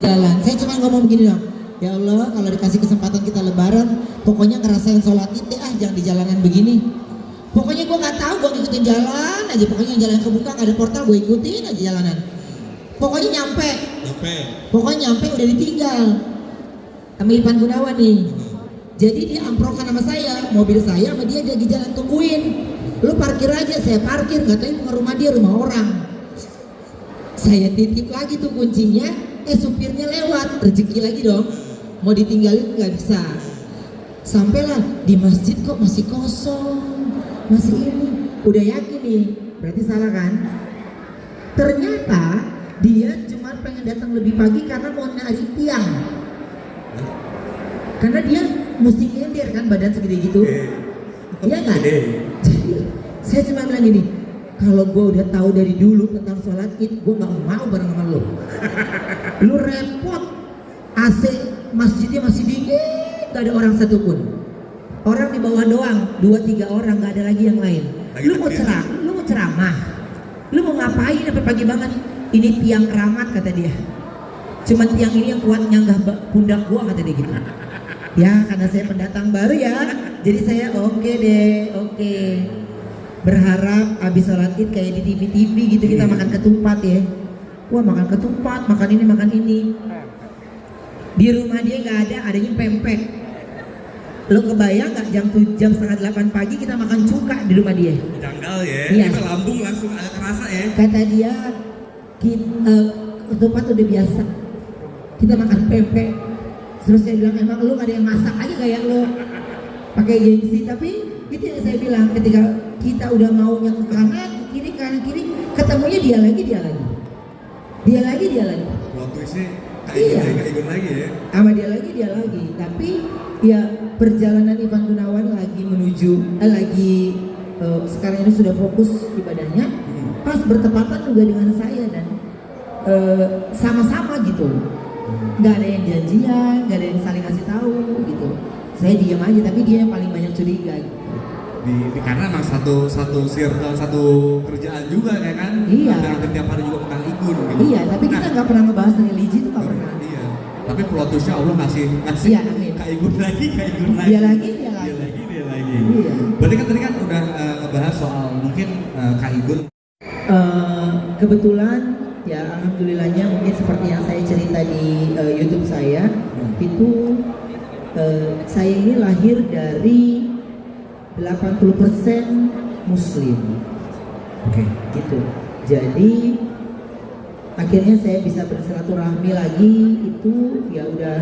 jalan. Saya cuma ngomong begini dong. Ya Allah, kalau dikasih kesempatan kita lebaran, pokoknya ngerasain sholat id jangan di jalanan begini. Pokoknya gue nggak tahu, gue ngikutin jalan aja. Pokoknya jalan kebuka nggak ada portal, gue ikutin aja jalanan. Pokoknya nyampe. Pokoknya nyampe udah ditinggal. Sama Irfan Gunawan nih. Jadi dia amprokan sama saya, mobil saya sama dia lagi jalan tungguin. Lu parkir aja, saya parkir, katanya ke rumah dia, rumah orang. Saya titip lagi tuh kuncinya, supirnya lewat, rezeki lagi dong. Mau ditinggalin nggak bisa. Sampailah di masjid kok masih kosong, masih ini. Udah yakin nih, berarti salah kan? Ternyata dia cuma pengen datang lebih pagi karena mau narik tiang. Karena dia mesti nyender kan, badan segede gitu. Iya kan? Jadi saya cuma bilang gini, kalau gue udah tahu dari dulu tentang sholat id, gue gak mau bareng sama lo. Lu repot, AC masjidnya masih dingin, gak ada orang satupun. Orang di bawah doang, 2-3 orang, gak ada lagi yang lain. Lu mau ceramah, lu mau ngapain sampai pagi banget? Ini tiang keramat kata dia. Cuman tiang ini yang kuat nyanggah pundak gua kata dia gitu. Ya karena saya pendatang baru ya, jadi saya oke deh, oke. Berharap abis sholat id kayak di TV-TV gitu kita makan ketupat ya. Wah makan ketupat, makan ini. Di rumah dia nggak ada, adanya pempek. Lo kebayang nggak jam setengah 8 pagi kita makan cuka di rumah dia? Janggal ya, iya. Kita lambung langsung ada kerasa ya. Kata dia, ketupat udah biasa. Kita makan pempek. Terus saya bilang emang lu gak ada yang masak aja kayak lo pakai gengsi. Tapi itu yang saya bilang, ketika kita udah maunya ke kanan kiri ketemunya dia lagi Waktu isi iya. Kak lagi ya. Sama dia lagi. Tapi ya perjalanan Irfan Gunawan lagi menuju sekarang ini sudah fokus ibadahnya. Pas bertepatan juga dengan saya dan sama-sama gitu. Nggak ada yang janjian, nggak ada yang saling ngasih tahu gitu. Saya diam aja, tapi dia yang paling banyak curiga gitu. Karena emang satu circle, satu kerjaan juga ya kan? Iya. Hampir tiap hari juga makan igun gitu. Iya, tapi kita nggak pernah ngebahas religi itu nggak pernah. Iya. Tapi plot twist-nya Allah ngasih iya, amin. Kak Igun lagi. Dia lagi. Iya. Berarti kan tadi kan udah ngebahas soal mungkin Kak Igun. Kebetulan ya alhamdulillahnya mungkin seperti yang saya cerita di YouTube saya itu saya ini lahir dari 80% Muslim. Oke. Gitu. Jadi akhirnya saya bisa bersilaturahmi lagi itu ya udah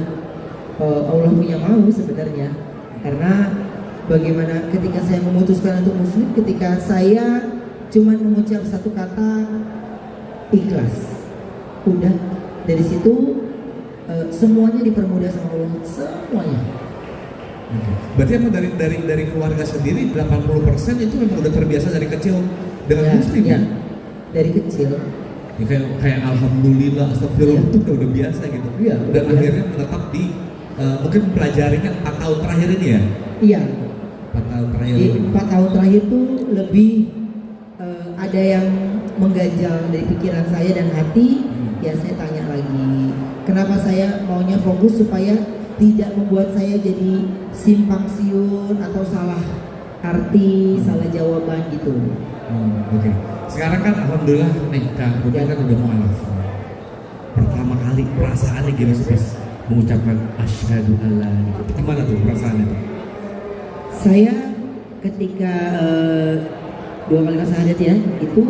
Allah punya mau sebenarnya. Karena bagaimana ketika saya memutuskan untuk Muslim, ketika saya cuma mengucap satu kata ikhlas, udah dari situ semuanya dipermudah sama Allah, semuanya. Berarti emang dari keluarga sendiri 80% itu memang udah terbiasa dari kecil dengan ya, Muslim ya? Dari kecil. Ya, kayak alhamdulillah, astagfirullah itu udah biasa gitu. Iya. Dan akhirnya menetap di mungkin pelajarinya 4 tahun terakhir ini ya. Iya. 4 tahun terakhir. Di 4 tahun terakhir tuh lebih ada yang mengganjal dari pikiran saya dan hati. Ya saya tanya lagi, kenapa saya maunya fokus supaya tidak membuat saya jadi simpang siur atau salah arti, salah jawaban gitu. Oke. Sekarang kan alhamdulillah nih Kak Rupiah kan udah mualaf. Pertama kali perasaannya gimana sih pas mengucapkan asyhadu alla gitu? Gimana tuh perasaannya tuh? Saya ketika 2 kali syahadat ya, itu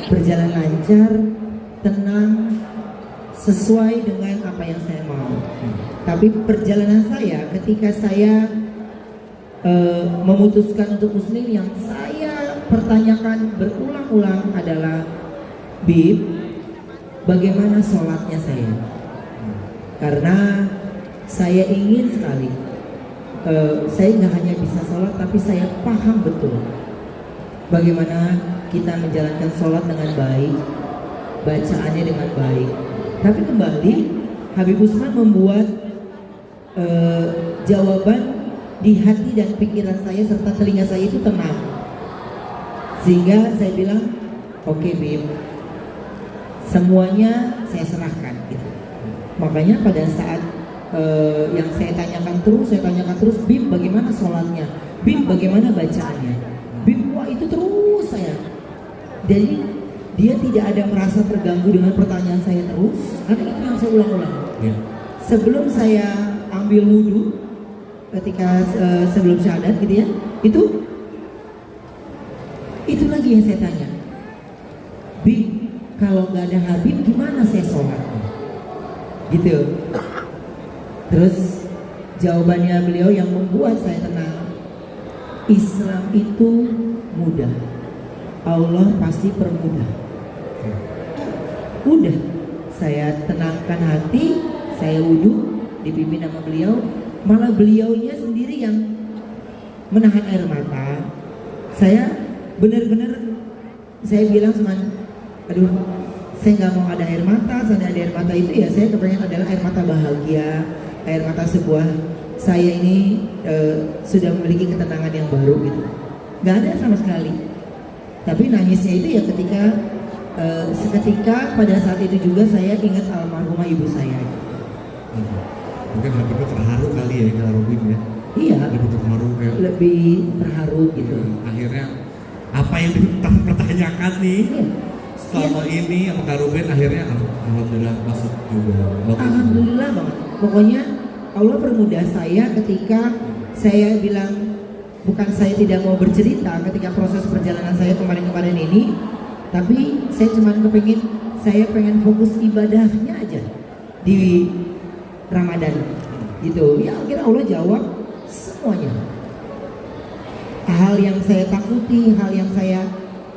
berjalan lancar, tenang, sesuai dengan apa yang saya mau. Tapi perjalanan saya ketika saya memutuskan untuk Muslim, yang saya pertanyakan berulang-ulang adalah, Bib, bagaimana sholatnya saya? Karena saya ingin sekali, saya nggak hanya bisa sholat, tapi saya paham betul bagaimana kita menjalankan sholat dengan baik, bacaannya dengan baik. Tapi kembali Habib Usman membuat jawaban di hati dan pikiran saya serta telinga saya itu tenang, sehingga saya bilang oke, Bib, semuanya saya serahkan gitu. Makanya pada saat yang saya tanyakan terus, Bib bagaimana sholatnya, Bib bagaimana bacaannya, Bib wah itu terus saya. Jadi dia tidak ada merasa terganggu dengan pertanyaan saya terus, karena itu yang saya ulang-ulang. Yeah. Sebelum saya ambil wudhu, ketika sebelum syahadat gitu ya, itu lagi yang saya tanya, Bib kalau nggak ada Habib gimana saya sholat? Gitu. Terus jawabannya beliau yang membuat saya tenang, Islam itu mudah, Allah pasti permudah. Udah, saya tenangkan hati, saya wudhu, dipimpin sama beliau, malah beliaunya sendiri yang menahan air mata. Saya benar-benar, saya bilang sama, aduh, saya nggak mau ada air mata. Soalnya ada air mata itu ya saya kepengen adalah air mata bahagia, air mata sebuah saya ini sudah memiliki ketenangan yang baru gitu. Nggak ada sama sekali. Tapi nangisnya itu ya ketika seketika pada saat itu juga saya ingat almarhumah ibu saya. Mungkin Habibnya terharu kali ya kalau Robin ya. Iya. Lebih terharu kayak. Lebih terharu gitu. Akhirnya apa yang dipertanyakan nih? Iya. Selama ini sama Kak Ruben akhirnya alhamdulillah masuk juga. Alhamdulillah banget. Pokoknya Allah permudah saya ketika saya bilang bukan saya tidak mau bercerita ketika proses perjalanan saya kemarin-kemarin ini, tapi saya cuma saya pengen fokus ibadahnya aja di Ramadan gitu. Ya akhirnya Allah jawab semuanya. Hal yang saya takuti, hal yang saya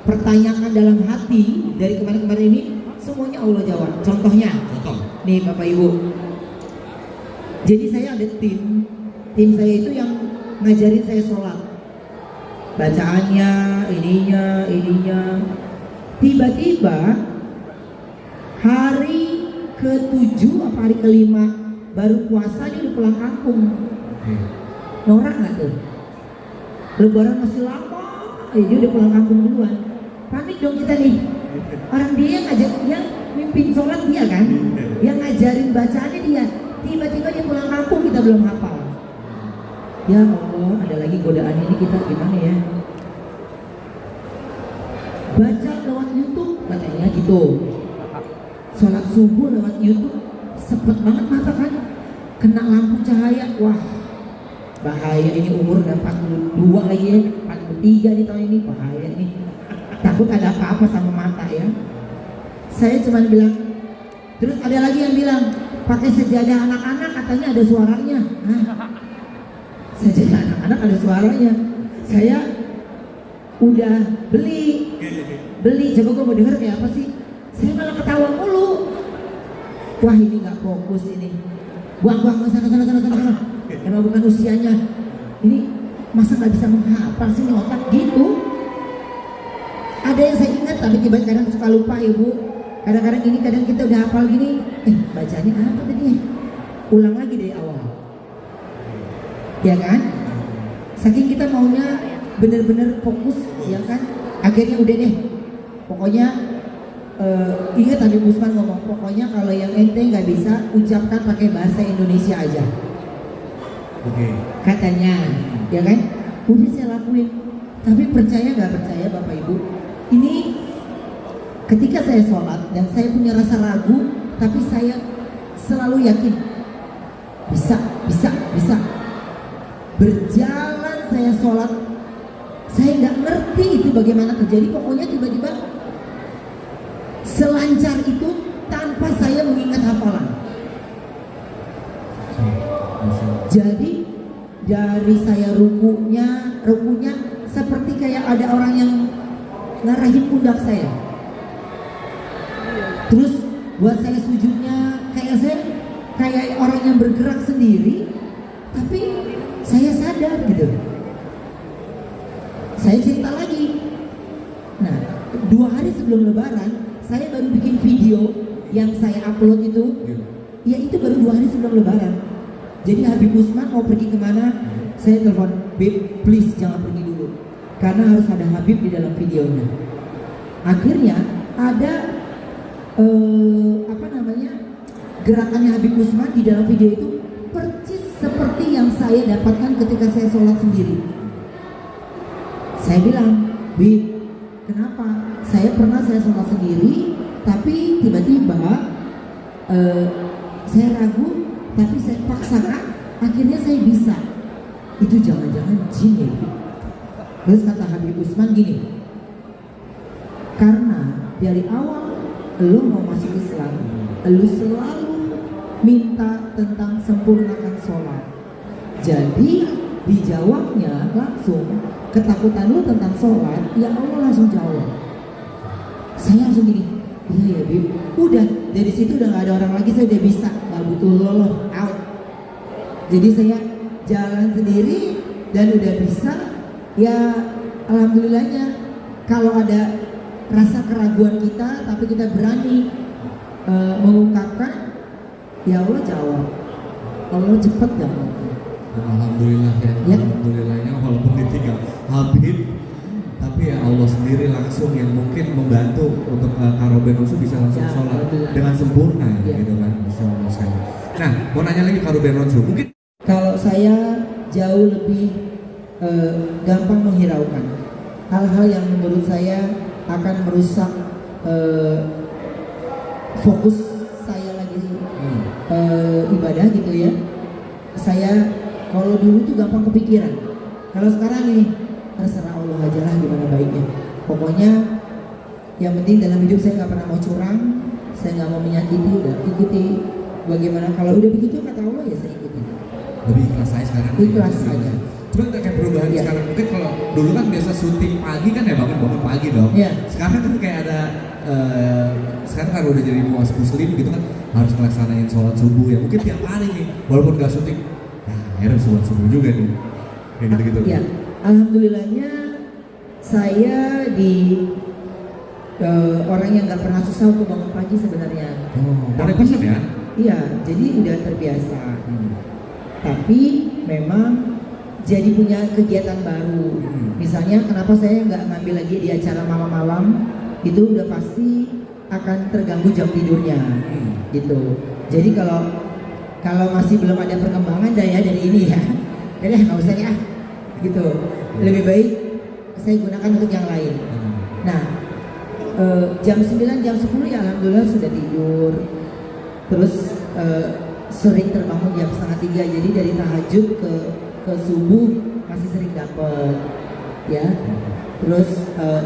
pertanyakan dalam hati dari kemarin-kemarin ini semuanya Allah jawab. Contohnya, nih Bapak Ibu. Jadi saya ada tim saya itu yang ngajarin saya sholat, bacaannya, ininya. Tiba-tiba hari ke-7 apa hari ke-5 baru puasa dia udah pulang kampung. Norak nggak tuh? Lebaran masih lama, dia udah pulang kampung duluan. Panik dong kita nih. Orang dia yang ngajak, yang mimpin sholat dia kan, yang ngajarin bacaannya dia. Tiba-tiba dia pulang kampung, kita belum hafal. Ya Allah, ada lagi godaan ini, kita gimana ya? Baca lewat YouTube katanya gitu. Sholat subuh lewat YouTube, sepet banget mata kan, kena lampu cahaya, wah bahaya ini, umur udah 42 lagi ya, 43 di tahun ini, bahaya ini. Takut ada apa-apa sama mata ya. Saya cuma bilang, terus ada lagi yang bilang pakai sejadah anak-anak katanya ada suaranya. Hah? Sejadah anak-anak ada suaranya. Saya udah beli, coba gue mau denger kayak apa sih? Saya malah ketawa mulu. Wah ini nggak fokus ini. Buang sana. Emang bukan usianya. Ini masa nggak bisa menghafal sih otak gitu. Ada yang saya ingat tapi tiba-tiba kadang suka lupa ya Bu. Kadang-kadang ini, kadang kita udah hafal gini, bacanya apa tadi? Ulang lagi dari awal. Ya kan? Saking kita maunya bener-bener fokus, ya kan? Akhirnya udah deh. Pokoknya ingat tadi Usman ngomong, pokoknya kalau yang ente nggak bisa ucapkan pakai bahasa Indonesia aja. Oke. Katanya, ya kan? Udah saya lakuin. Tapi percaya nggak percaya Bapak Ibu? Ini ketika saya sholat dan saya punya rasa ragu, tapi saya selalu yakin bisa. Berjalan saya sholat, saya nggak ngerti itu bagaimana terjadi. Pokoknya tiba-tiba selancar itu tanpa saya mengingat hafalan. Jadi dari saya rukunya seperti kayak ada orang yang ngarahin pundak saya. Terus buat saya sujudnya kayak orang yang bergerak sendiri, tapi saya sadar gitu. Saya cerita lagi. Nah, 2 hari sebelum Lebaran, saya baru bikin video yang saya upload itu. Ya itu baru 2 hari sebelum Lebaran. Jadi Habib Usman mau pergi kemana? Saya telepon, Bib, please jangan pergi dulu, karena harus ada Habib di dalam videonya. Akhirnya ada gerakannya Habib Usman di dalam video itu persis seperti yang saya dapatkan ketika saya sholat sendiri. Saya bilang, Bib, kenapa? Saya sholat sendiri, tapi tiba-tiba saya ragu, tapi saya paksakan, akhirnya saya bisa. Itu jangan-jangan jin ya. Terus kata Habib Usman gini, karena dari awal lo mau masuk Islam, lo selalu minta tentang sempurnakan sholat. Jadi dijawabnya langsung, ketakutan lo tentang sholat, ya Allah langsung jawab. Saya langsung gini, iya ya Bib, udah dari situ udah gak ada orang lagi, saya udah bisa, gak butuh lo out. Jadi saya jalan sendiri dan udah bisa. Ya alhamdulillahnya, kalau ada rasa keraguan kita tapi kita berani mengungkapkan, ya Allah jawab, Allah cepet jawab. Alhamdulillah ya. Alhamdulillahnya walaupun ditinggal Habib, tapi ya Allah sendiri langsung yang mungkin membantu untuk Kak Ruben Onsu bisa langsung Ya, sholat alhamdulillah. dengan sempurna Ya. gitu kan. Masya Allah sekali. Nah, mau nanya lagi Kak Ruben Onsu, mungkin Kalau saya jauh lebih gampang menghiraukan hal-hal yang menurut saya akan merusak fokus saya lagi ibadah gitu ya. Saya kalau dulu tuh gampang kepikiran, kalau sekarang ini terserah Allah aja lah gimana baiknya. Pokoknya yang penting dalam hidup saya nggak pernah mau curang, saya nggak mau menyakiti, udah ikuti bagaimana. Kalau udah begitu kata Allah ya saya ikuti. lebih ikhlas saya sekarang. Ikhlas aja. Cuma kayak perubahan Iya. sekarang, mungkin kalau dulu kan biasa syuting pagi kan ya bangun pagi dong. Iya. Sekarang kan kayak ada sekarang kan udah jadi muas muslim gitu kan, harus melaksanain sholat subuh ya mungkin tiap hari nih walaupun gak syuting. Nah, akhirnya sholat subuh juga nih. Kayak gitu-gitu. Ya, alhamdulillahnya saya di orang yang nggak pernah susah untuk bangun pagi sebenarnya. Oh, boleh pesan ya? Iya, jadi udah terbiasa. Tapi memang jadi punya kegiatan baru. Misalnya kenapa saya nggak ngambil lagi di acara malam-malam, itu udah pasti akan terganggu jam tidurnya, gitu. Jadi kalau masih belum ada perkembangan ya dari ini ya, jadi nggak usah ya, gitu. Lebih baik saya gunakan untuk yang lain. Nah, jam 9, jam 10 ya alhamdulillah sudah tidur. Terus sering terbangun jam 2:30, jadi dari tahajud ke subuh masih sering dapat ya. Terus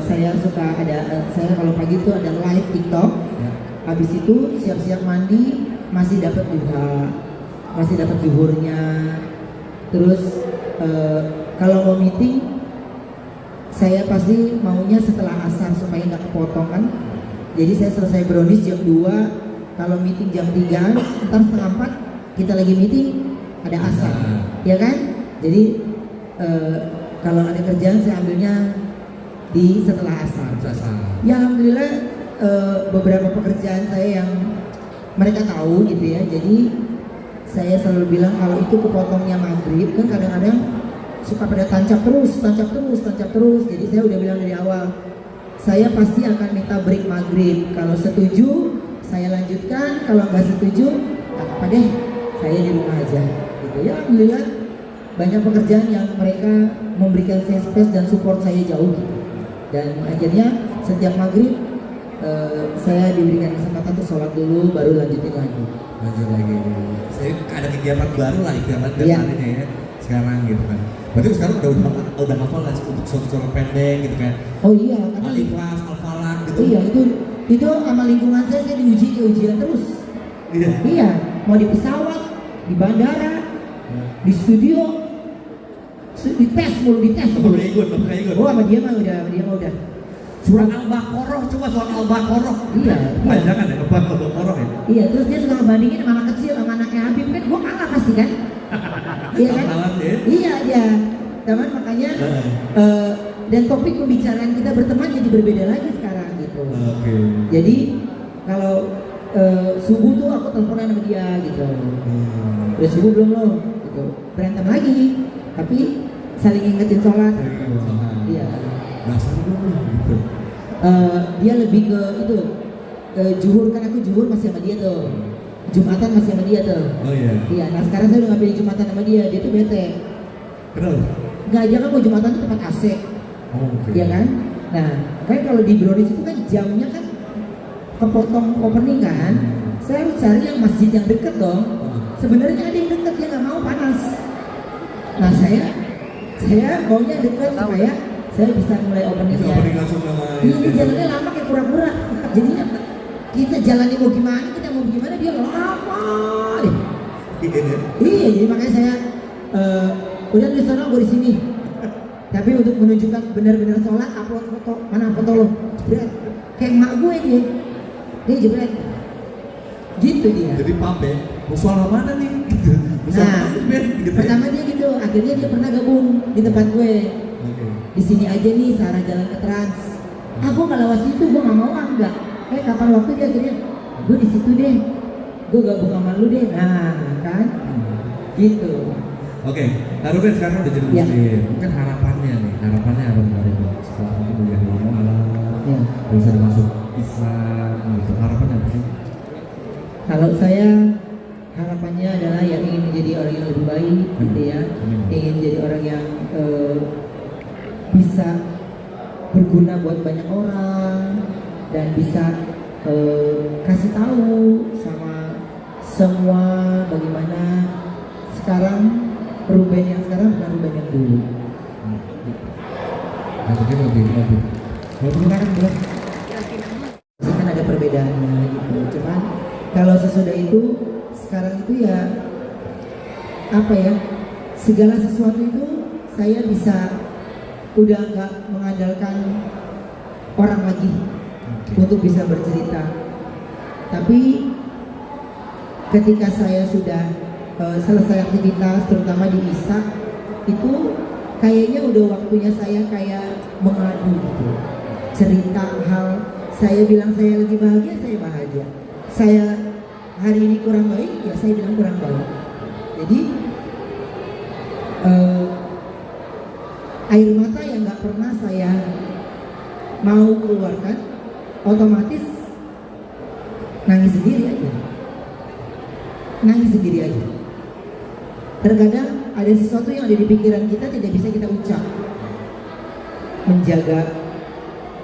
saya suka saya kalau pagi itu ada live TikTok. Habis itu siap-siap mandi masih dapat duha, masih dapat zuhurnya. Terus kalau mau meeting saya pasti maunya setelah asar supaya nggak kepotong kan. Jadi saya selesai brownies jam 2, kalau meeting jam 3, ntar setengah 4 kita lagi meeting ada asar, ya kan? Jadi kalau ada kerjaan saya ambilnya di setelah asar. Ya alhamdulillah beberapa pekerjaan saya yang mereka tahu gitu ya. Jadi saya selalu bilang kalau itu kepotongnya maghrib kan kadang-kadang suka pada tancap terus. Jadi saya udah bilang dari awal, saya pasti akan minta break maghrib. Kalau setuju saya lanjutkan, kalau nggak setuju nggak apa deh, saya di rumah aja. Gitu ya, alhamdulillah banyak pekerjaan yang mereka memberikan saya space dan support saya jauh. Gitu. Dan akhirnya setiap maghrib saya diberikan kesempatan untuk sholat dulu, baru lanjutin lagi. Lanjut lagi. Saya ada kegiatan baru lah kegiatan Iya. depannya ya sekarang gitu kan. Berarti sekarang udah hafal lah untuk surat pendek gitu kan. Oh iya, karena Al-Ikhlas, Al-Falaq gitu. iya itu sama lingkungan saya diuji ujian terus. Iya. Iya, mau di pesawat, di bandara, di studio, dites mulu. Udah ikut. Oh sama dia mah udah. Surat Al-Baqarah, coba surat Al-Baqarah. Iya. Panjangan ya, Al-Baqarah ya. Iya, terus dia suka ngebandingin sama anak kecil sama anaknya Habib kan, gua kalah pasti kan? Iya kan? Kalah ya. Iya dia. Teman makanya dan topik pembicaraan kita berteman jadi berbeda lagi sekarang gitu. Oke. Jadi kalau subuh tuh aku teleponan sama dia gitu. Udah subuh belum lo? Gitu. Berantem lagi, tapi saling ingetin sholat. Iya. Dasar dulu gitu. Dia lebih ke itu zuhur kan aku zuhur masih sama dia tuh. Jumatan masih sama dia tuh. Oh iya. Iya, nah sekarang saya udah gak pilih Jumatan sama dia tuh bete. Kenapa? Nggak aja kan mau Jumatan tuh tempat AC, Oh, oke. ya kan? Nah, kan kalau di Brownies itu kan jamnya kan kepotong opening kan. Saya harus cari yang masjid yang deket dong. Sebenarnya ada yang deket, dia nggak mau panas. Nah saya maunya deket supaya saya bisa mulai openingnya. Opening langsung sama Ini jalannya lama kayak kura-kura. Jadinya kita jalannya mau gimana, dia lama deh. Iya, jadi makanya saya udah di sana, gue di sini. Tapi untuk menunjukkan benar-benar sholat, upload foto, mana foto lo? Jebret, kayak emak gue dia jebret. Gitu dia. Jadi paham ya, musola mana nih? Gitu. Nah, gitu pertama dia gitu, akhirnya dia pernah gabung di tempat gue. Di sini aja nih, searah jalan ke Trans. Aku nggak lewat situ, gue nggak mau enggak. Kapan waktu dia akhirnya, gue di situ deh, gue gabung sama lu deh. Nah, kan? Gitu. Oke, Kak Ruben sekarang udah jadi Ya. muslim. Mungkin harapannya apa Kak Ruben? Setelah mungkin kuliah di alam, Ya. bisa masuk Islam, gitu. Harapannya apa sih? Kalau saya harapannya adalah yang ingin menjadi orang yang lebih baik, gitu ya. Ingin jadi orang yang bisa berguna buat banyak orang dan bisa kasih tahu sama semua bagaimana sekarang Ruben yang sekarang bukan Ruben yang dulu. Mungkin lebih. Kalau kita kan bilang, Pasti kan ada perbedaannya gitu. Cuman kalau sesudah itu sekarang itu ya apa ya, segala sesuatu itu saya bisa udah nggak mengandalkan orang lagi untuk bisa bercerita. Tapi ketika saya sudah selesai aktivitas terutama di ISA itu kayaknya udah waktunya saya kayak mengadu gitu, cerita hal. Saya bilang saya lagi bahagia, saya bahagia. Saya hari ini kurang baik, ya saya bilang kurang baik. Jadi air mata yang nggak pernah saya mau keluarkan, otomatis nangis sendiri aja. Terkadang ada sesuatu yang ada di pikiran kita tidak bisa kita ucap. Menjaga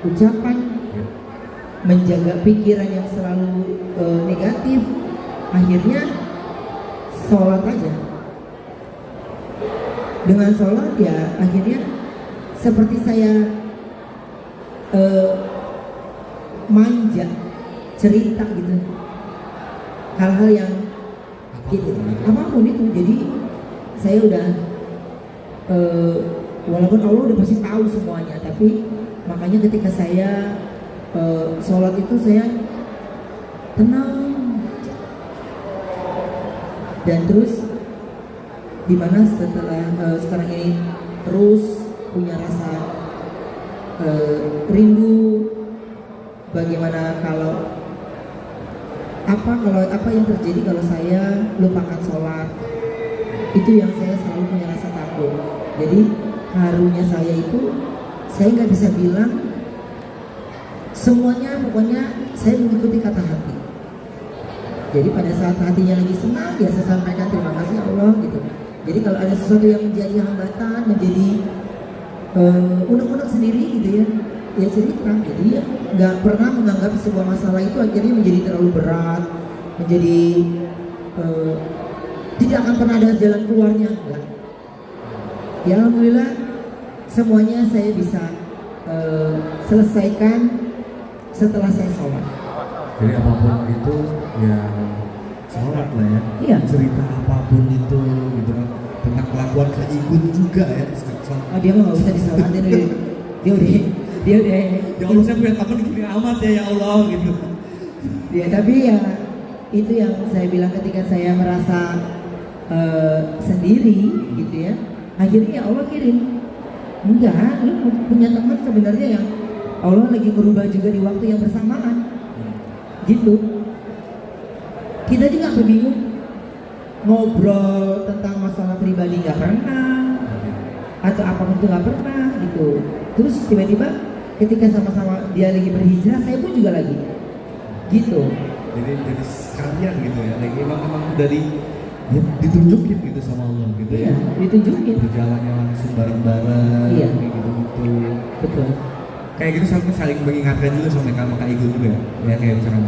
ucapan, menjaga pikiran yang selalu negatif, akhirnya sholat aja. Dengan sholat ya akhirnya seperti saya manja, cerita gitu, hal-hal yang gitu, apapun itu. Jadi saya udah walaupun Allah udah pasti tahu semuanya, tapi makanya ketika saya sholat itu saya tenang dan terus dimana setelah sekarang ini terus punya rasa rindu bagaimana kalau apa yang terjadi kalau saya lupakan sholat. Itu yang saya selalu punya rasa takut. Jadi harunya saya itu saya nggak bisa bilang semuanya, pokoknya saya mengikuti kata hati. Jadi pada saat hatinya lagi senang ya saya sampaikan terima kasih Allah gitu. Jadi kalau ada sesuatu yang menjadi hambatan, menjadi unek-unek sendiri gitu ya cerita. Jadi ya nggak pernah menganggap sebuah masalah itu akhirnya menjadi terlalu berat, menjadi tidak akan pernah ada jalan keluarnya, enggak. Ya alhamdulillah semuanya saya bisa selesaikan setelah saya sholat. jadi apapun itu ya sholat lah ya. Iya. Cerita apapun itu gitu kan, tentang kelakuan keikut juga ya. Oh dia mah nggak usah disolatin dia udah Ya Allah, saya punya teman gini amat ya Allah gitu. ya tapi ya itu yang saya bilang ketika saya merasa sendiri gitu ya, akhirnya ya Allah kirim. Enggak, lu punya teman sebenarnya yang Allah lagi berubah juga di waktu yang bersamaan gitu. Kita juga sampai bingung ngobrol tentang masalah pribadi nggak pernah, atau apapun itu nggak pernah gitu. Terus tiba-tiba ketika sama-sama dia lagi berhijrah, saya pun juga lagi gitu. jadi sekalian gitu ya. Like, emang dari ya, ditunjukin gitu sama Allah gitu Iya, ya. ditunjukin. Berjalannya langsung bareng-bareng Iya. kayak gitu. Betul. Kayak gitu saling mengingatkan juga sama Kak Igun juga ya. Ya kayak misalkan